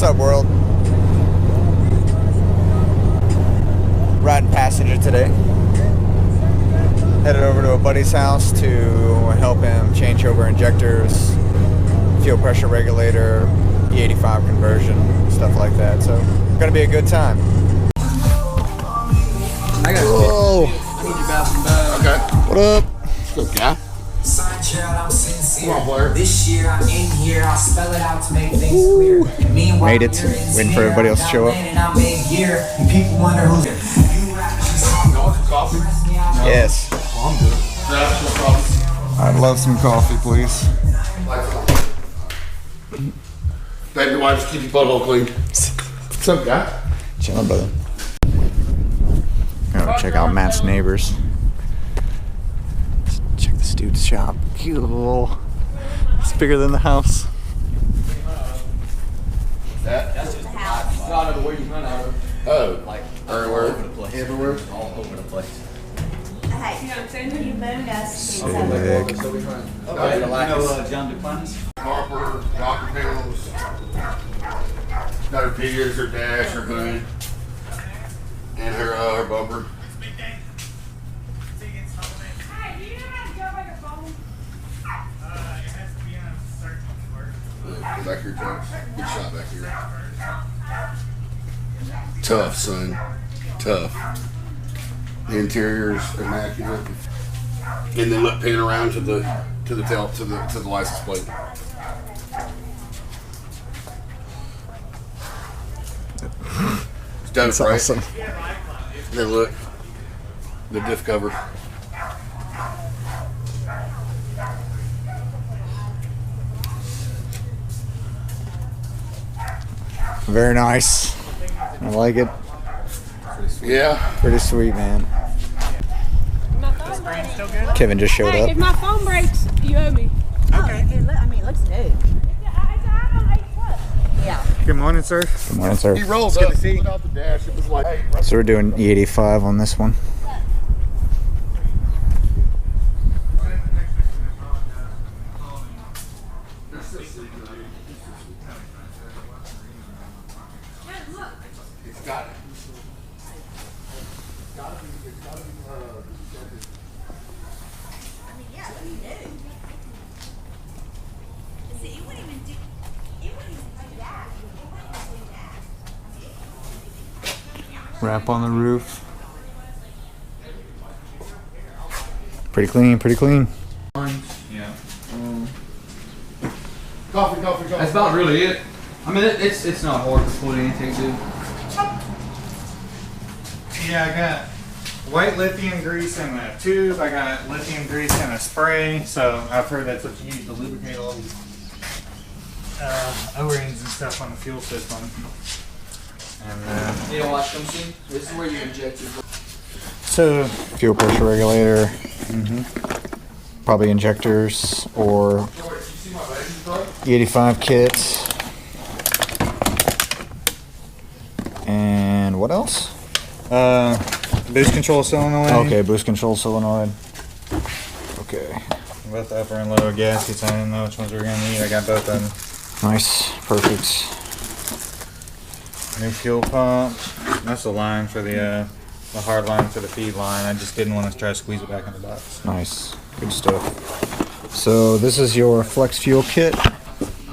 up, world? Riding passenger today. Headed over to a buddy's house to help him change over injectors, fuel pressure regulator, E85 conversion, stuff like that. So, gonna be a good time. I got Whoa. I need your bathroom bag. Okay. What up? What's up, guy? Come on, Blair. This year I'm in here, I'll spell it out to make things clear. Meanwhile, Made it. Waiting for everybody else to show up. And I'm in gear, and people wonder who's there. Coffee? Yes. Well, I'm good. That's no problem. I'd love some coffee, please. Baby wipes keep your butthole clean. What's up, guy? Chilling, brother. Gonna check out Matt's neighbors. Check this dude's shop. Cool. It's bigger than the house. That's just the house. Not out of the way you run out of. Oh, Like, everywhere. all over the place. Everywhere? All over the place. Hey, you mooned us. Sick. Okay, John DePlantis? Harper, rocker panels, another Peters or dash or hood, and her bumper. Back here, Jones. Good shot back here. Tough, son. Tough. The interior's immaculate, and then let pan around to the tail to the license plate. It's done, That's right? awesome. And then look, the diff cover. Very nice. I like it. Yeah. Pretty sweet, man. Kevin just showed Hey, up. if my phone breaks, you owe me. Okay. It looks new. Yeah. Good morning, sir. Good morning, sir. He rolls up, pulled out the dash. It was like, hey, So we're doing E85 on this one. it's got it. I mean, yeah, what do you do? See, it wouldn't even do that. It wouldn't even do that. Wrap on the roof. Pretty clean, pretty clean. Yeah. Coffee. That's about really it. I mean, it's not hard to put anything to. Yeah, I got white lithium grease in a tube. I got lithium grease in a spray. So I've heard that's what you use to lubricate all these O-rings and stuff on the fuel system. And You know what? Come see. This is where you inject your. so Fuel pressure regulator. Probably injectors or E85 kit. And what else? boost control solenoid. Okay, boost control solenoid. Okay. Both the upper and lower gaskets. I didn't know which ones we were gonna need. I got both of them. Nice. Perfect. New fuel pump. That's the line for the hard line for the feed line. I just didn't want to try to squeeze it back in the box. Nice. Good stuff. So this is your flex fuel kit.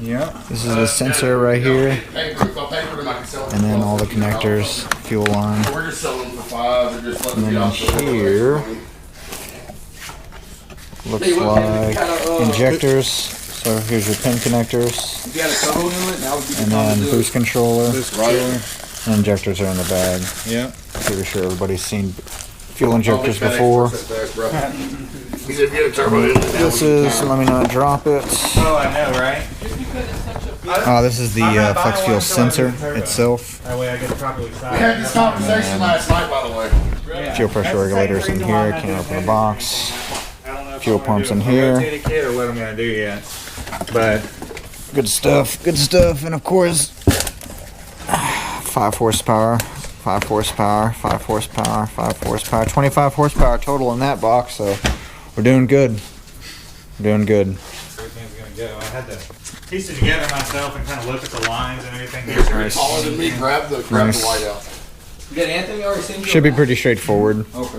Yep. This is the sensor right here. Hey, proof, I'll pay for them. I can sell them. And then all the connectors, fuel line. We're just selling them for $5. They're just letting And me then off the here looks like injectors. So here's your pin connectors. If you had a cover in it, that would be the And time then to do boost it. controller. Right. And injectors are in the bag. Yep. Pretty sure everybody's seen fuel injectors before. He said, get a turbo in. This is, let me not drop it. Oh, I know, right? This is the flex fuel sensor itself. That way I get it properly We had this sized. conversation last night, by the way. Fuel pressure regulators in here. Can't open the box. I don't know if Fuel I'm gonna pumps do in a here. rotated kit or what I'm gonna do yet. But Good stuff. Good stuff. And of course, 5 horsepower. 5 horsepower, 5 horsepower, 5 horsepower, 25 horsepower total in that box, so we're doing good. We're doing good. everything's gonna go. I had to piece it together myself and kind of look at the lines and everything. If you're taller than me, grab the white out. You got Anthony already seen you? Should be pretty straightforward. Okay.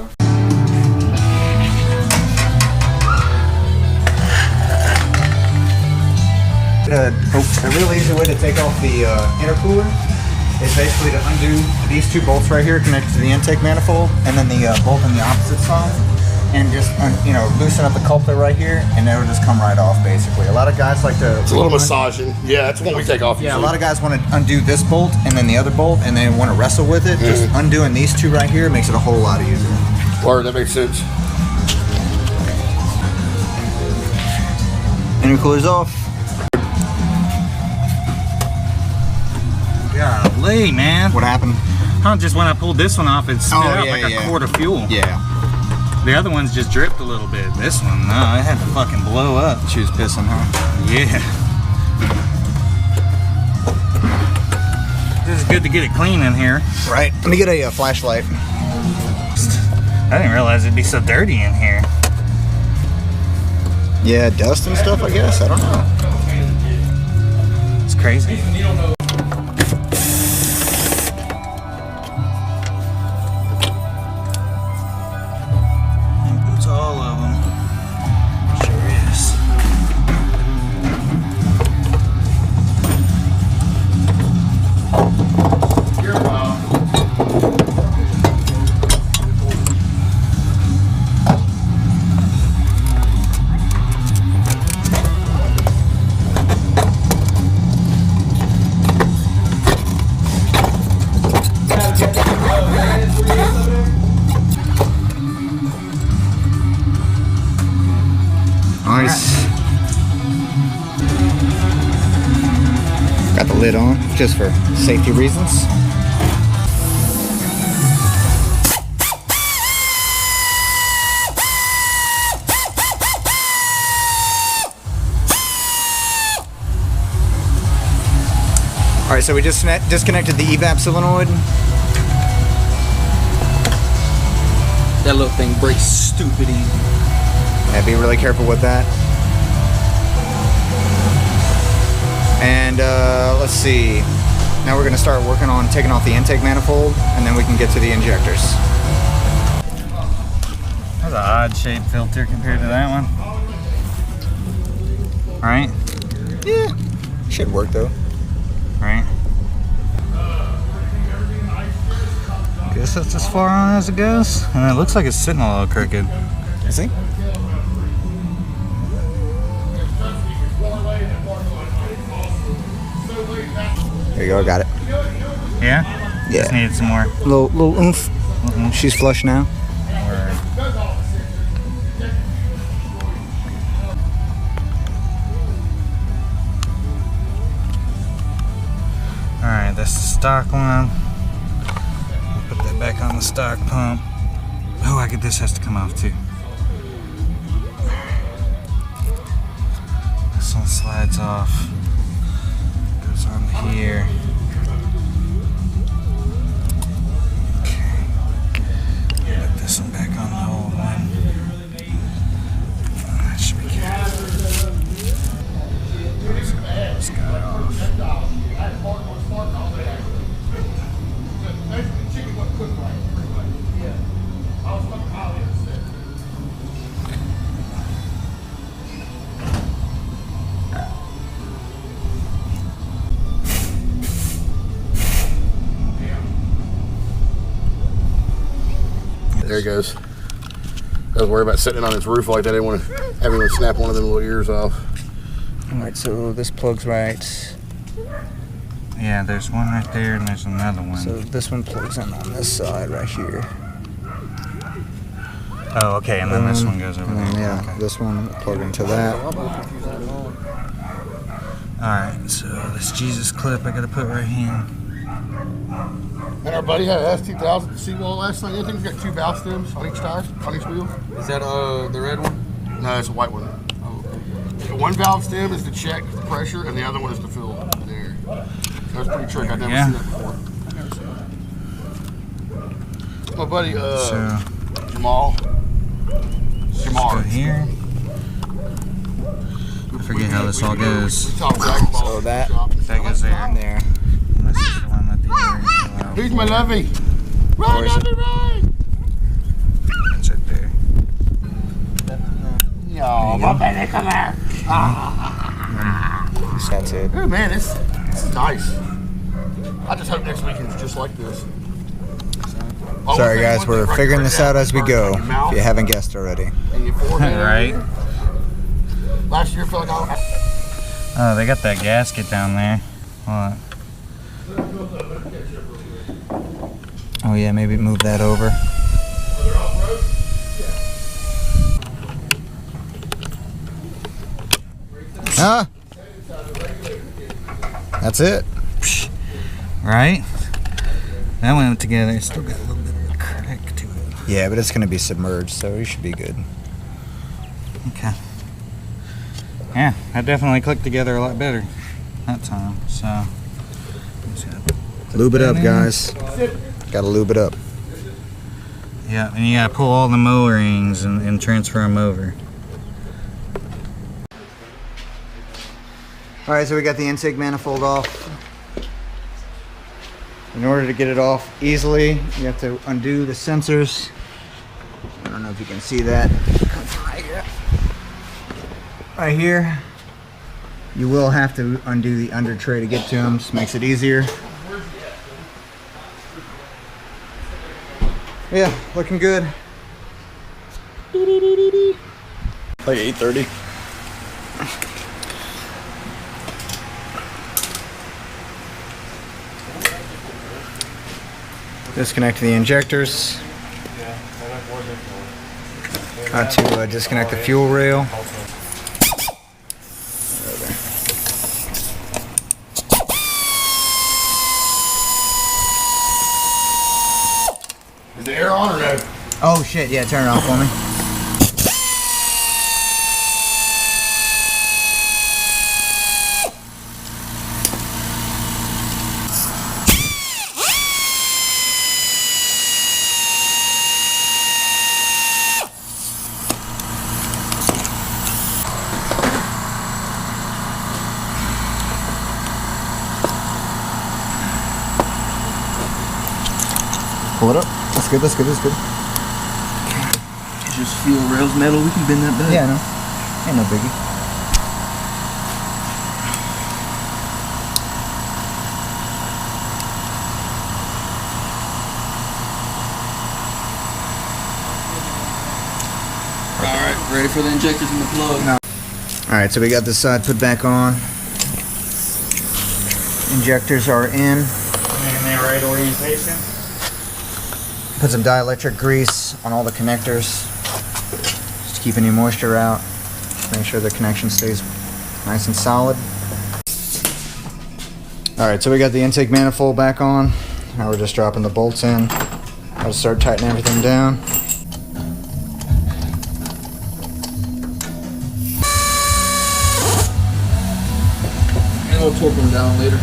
A real easy way to take off the intercooler is basically to undo these two bolts right here connected to the intake manifold, and then the bolt on the opposite side, and just loosen up the culprit right here, and it'll just come right off. Basically, a lot of guys like to. It's a little massaging. Yeah, that's one we take off. Yeah, a lot of guys want to undo this bolt and then the other bolt, and they want to wrestle with it. Just undoing these two right here makes it a whole lot easier. Or that makes sense. Intercooler's off. Golly, man. What happened? Huh, just when I pulled this one off, it spit out like a quart of fuel. Yeah. The other ones just dripped a little bit. This one, no, it had to fucking blow up. She was pissing, huh? Yeah. This is good to get it clean in here. Right. Let me get a flashlight. I didn't realize it'd be so dirty in here. Yeah, dust and stuff, I guess. I don't know. It's crazy. All of them. Sure is. You're welcome. Nice. Got the lid on, just for safety reasons. All right, so we just disconnected the evap solenoid. That little thing breaks stupid easy. Yeah, be really careful with that. And let's see. Now we're gonna start working on taking off the intake manifold, and then we can get to the injectors. That's an odd shaped filter compared to that one. Right? Yeah, should work though. Right? Guess that's as far on as it goes. And it looks like it's sitting a little crooked. See? There you go, I got it. Yeah? Yeah. Just needed some more. Little oomph. She's flush now. Word. Alright, that's the stock one. Put that back on the stock pump. Oh, this has to come off too. This one slides off. Goes on here. Okay. Put this one back on the old one. That should be good. Let's get it off. There he goes. I was worried about sitting on his roof like that. I didn't want to have anyone snap one of them little ears off. Alright, so this plugs right. Yeah, there's one right there and there's another one. So this one plugs in on this side right here. Oh, okay, and then this one goes over And then, there. yeah, Okay. this one plug into that. Alright, so this Jesus clip I gotta put right here. And our buddy had an S2000 seawall last night. I think he's got 2 valve stems on each tire, on each wheel. Is that the red one? No, it's a white one. Oh, okay. The one valve stem is to check the pressure, and the other one is to fill there. That's pretty trick. I've never Yeah. seen that before. My buddy, So, Jamal. let's go here. I forget how this all goes. We talk Dragon Ball So that- shop. That goes there. There. And this is the one that the earrings go out. Who's my lovey? Run, Where is it? lovey, run! That's right there. Yo, my baby, come here. That's it. Oh man, it's nice. I just hope next weekend's just like this. Sorry guys, we're figuring this out as we go. If you haven't guessed already. And your forehead. Right? Last year, I feel like I Oh, they got that gasket down there. What? Oh yeah, maybe move that over. Ah! That's it. Right? That went together. It's still got a little bit of a crack to it. Yeah, but it's gonna be submerged, so you should be good. Okay. Yeah, that definitely clicked together a lot better that time. So, Lube it up, guys. Gotta lube it up. yeah, and you gotta pull all the O-rings and transfer them over. All right, so we got the intake manifold off. In order to get it off easily, you have to undo the sensors. I don't know if you can see that. Right here. You will have to undo the under tray to get to them. Just makes it easier. Yeah, looking good. like 8:30. Disconnect the injectors. Got to disconnect the fuel rail. Is the air on or no? Oh shit, yeah, turn it off for me. Pull it up. That's good, that's good, that's good. It's just fuel rails metal, we can bend that back. Yeah, no. Ain't no biggie. Alright, ready for the injectors and the plug. No. Alright, so we got this side put back on. Injectors are in. In the right orientation. Put some dielectric grease on all the connectors. Just to keep any moisture out. Make sure the connection stays nice and solid. Alright, so we got the intake manifold back on. Now we're just dropping the bolts in. I'll start tightening everything down. And we'll torque them down later.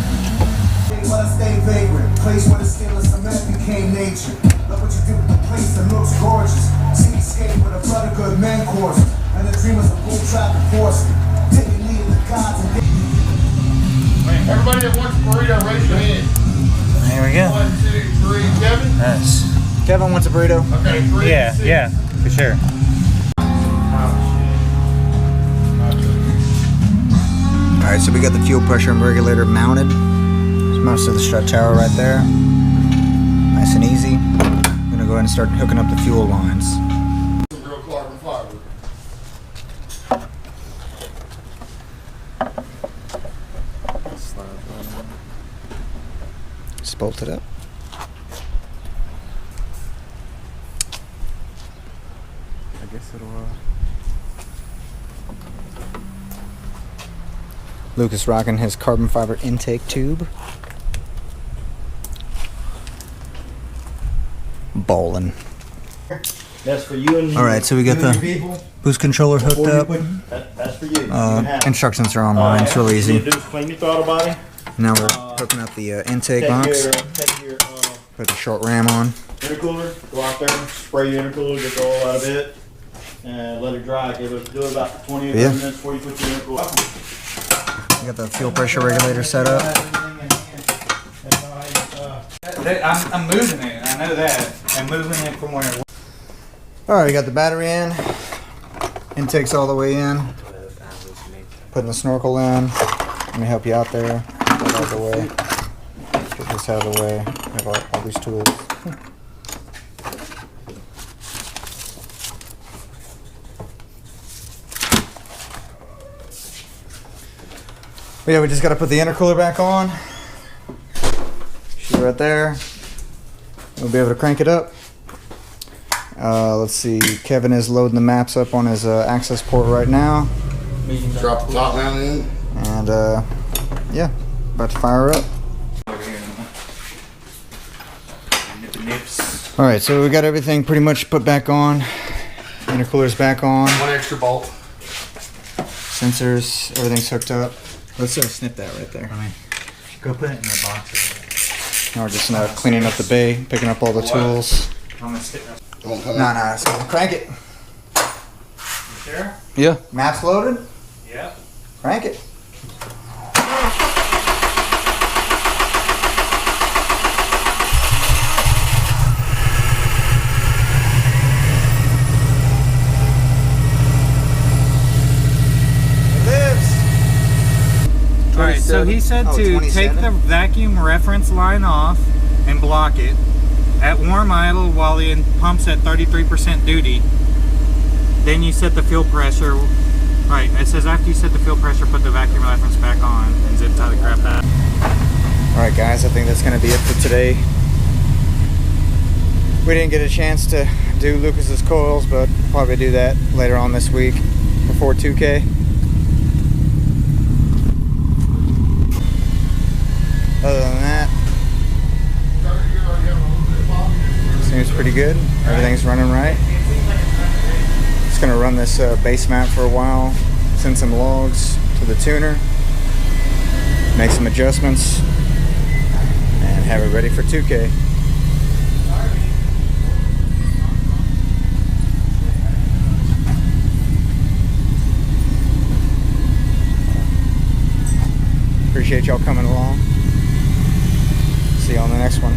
Let us stay vagrant. Place where the skin of cement became nature. Look what you did with the place that looks gorgeous. Cityscape with a blood of good men course. And the dreamers of bull traffic forcing. Taking lead of the gods and Everybody that wants a burrito, raise your hand. There we go. 1, 2, 3. Kevin? Yes. Kevin wants a burrito. Okay, 3. Yeah, 6. yeah, for sure. Alright, so we got the fuel pressure regulator mounted. There's most of the strut tower right there. Nice and easy. I'm gonna go ahead and start hooking up the fuel lines. Some real carbon fiber. Just bolt it up. I guess it'll. Lucas rocking his carbon fiber intake tube. Bowling. That's for you and Alright, so we got you and the your people. boost controller hooked Before you up. that's for you. You can have it. Instructions are online, it's real All you easy. need to do is clean your throttle body. Now we're hooking up the intake box. Take your Put the short ram on. intercooler. Go out there, spray your intercooler, get the oil out of it. and let it dry. Do it about 20 or 30 Yeah. minutes before you put your intercooler. You got the fuel pressure regulator set up. I'm moving it. I know that. I'm moving it from where it was. All right, we got the battery in. Intake's all the way in. Putting the snorkel in. Let me help you out there. Get out of the way. Get this out of the way. I have all these tools. But yeah, we just got to put the intercooler back on. She's right there. We'll be able to crank it up. Let's see. Kevin is loading the maps up on his access port right now. Drop the top down in. And yeah, about to fire up. All right, so we got everything pretty much put back on. Intercooler's back on. One extra bolt. Sensors, everything's hooked up. Let's snip that right there. Go put it in the box. Now we're just cleaning up the bay, picking up all the tools. I'm gonna stick that. Won't come No, in. no, it's gonna crank it. You sure? Yeah. Maps loaded? Yep. Crank it. Alright, so he said Oh, to take 27? the vacuum reference line off and block it at warm idle while the pump's at 33% duty. Then you set the fuel pressure. Right, it says after you set the fuel pressure, put the vacuum reference back on and zip tie the crap out. Alright guys, I think that's gonna be it for today. We didn't get a chance to do Lucas's coils, but probably do that later on this week before 2K. Other than that, seems pretty good. Everything's running right. Just gonna run this base map for a while, send some logs to the tuner, make some adjustments, and have it ready for 2K. Appreciate y'all coming along. See you on the next one.